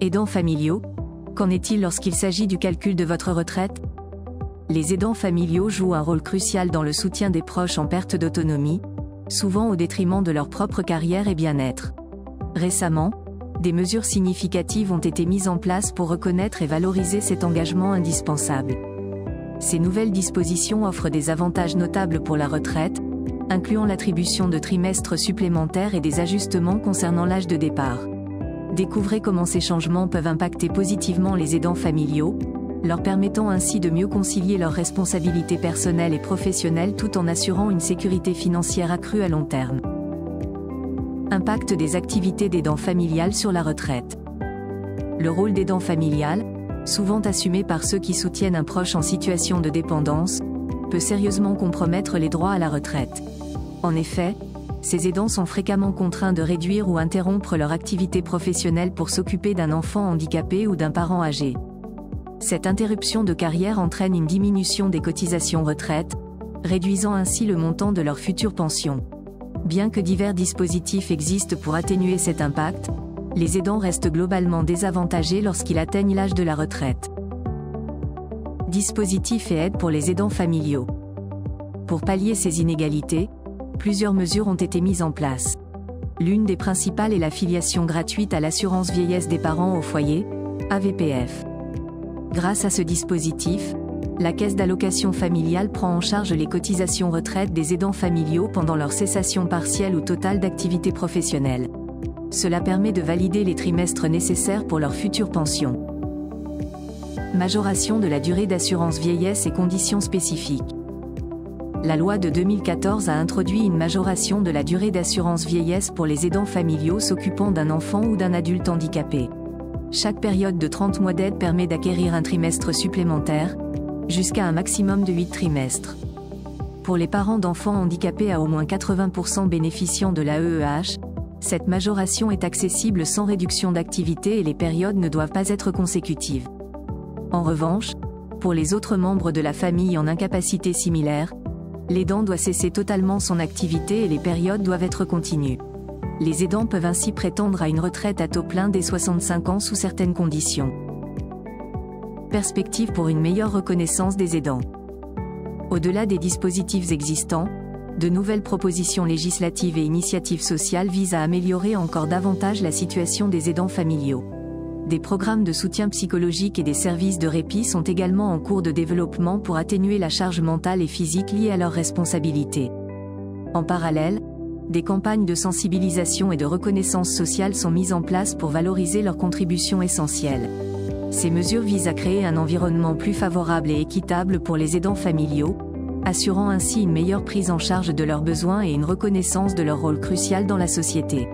Aidants familiaux, qu'en est-il lorsqu'il s'agit du calcul de votre retraite? Les aidants familiaux jouent un rôle crucial dans le soutien des proches en perte d'autonomie, souvent au détriment de leur propre carrière et bien-être. Récemment, des mesures significatives ont été mises en place pour reconnaître et valoriser cet engagement indispensable. Ces nouvelles dispositions offrent des avantages notables pour la retraite, incluant l'attribution de trimestres supplémentaires et des ajustements concernant l'âge de départ. Découvrez comment ces changements peuvent impacter positivement les aidants familiaux, leur permettant ainsi de mieux concilier leurs responsabilités personnelles et professionnelles tout en assurant une sécurité financière accrue à long terme. Impact des activités d'aidant familial sur la retraite. Le rôle d'aidant familial, souvent assumé par ceux qui soutiennent un proche en situation de dépendance, peut sérieusement compromettre les droits à la retraite. En effet, ces aidants sont fréquemment contraints de réduire ou interrompre leur activité professionnelle pour s'occuper d'un enfant handicapé ou d'un parent âgé. Cette interruption de carrière entraîne une diminution des cotisations retraite, réduisant ainsi le montant de leur future pension. Bien que divers dispositifs existent pour atténuer cet impact, les aidants restent globalement désavantagés lorsqu'ils atteignent l'âge de la retraite. Dispositifs et aides pour les aidants familiaux. Pour pallier ces inégalités, plusieurs mesures ont été mises en place. L'une des principales est l'affiliation gratuite à l'assurance vieillesse des parents au foyer, AVPF. Grâce à ce dispositif, la Caisse d'allocation familiale prend en charge les cotisations retraite des aidants familiaux pendant leur cessation partielle ou totale d'activité professionnelle. Cela permet de valider les trimestres nécessaires pour leur future pension. Majoration de la durée d'assurance vieillesse et conditions spécifiques. La loi de 2014 a introduit une majoration de la durée d'assurance vieillesse pour les aidants familiaux s'occupant d'un enfant ou d'un adulte handicapé. Chaque période de 30 mois d'aide permet d'acquérir un trimestre supplémentaire, jusqu'à un maximum de 8 trimestres. Pour les parents d'enfants handicapés à au moins 80% bénéficiant de l'AEEH, cette majoration est accessible sans réduction d'activité et les périodes ne doivent pas être consécutives. En revanche, pour les autres membres de la famille en incapacité similaire, l'aidant doit cesser totalement son activité et les périodes doivent être continues. Les aidants peuvent ainsi prétendre à une retraite à taux plein dès 65 ans sous certaines conditions. Perspective pour une meilleure reconnaissance des aidants. Au-delà des dispositifs existants, de nouvelles propositions législatives et initiatives sociales visent à améliorer encore davantage la situation des aidants familiaux. Des programmes de soutien psychologique et des services de répit sont également en cours de développement pour atténuer la charge mentale et physique liée à leurs responsabilités. En parallèle, des campagnes de sensibilisation et de reconnaissance sociale sont mises en place pour valoriser leurs contributions essentielles. Ces mesures visent à créer un environnement plus favorable et équitable pour les aidants familiaux, assurant ainsi une meilleure prise en charge de leurs besoins et une reconnaissance de leur rôle crucial dans la société.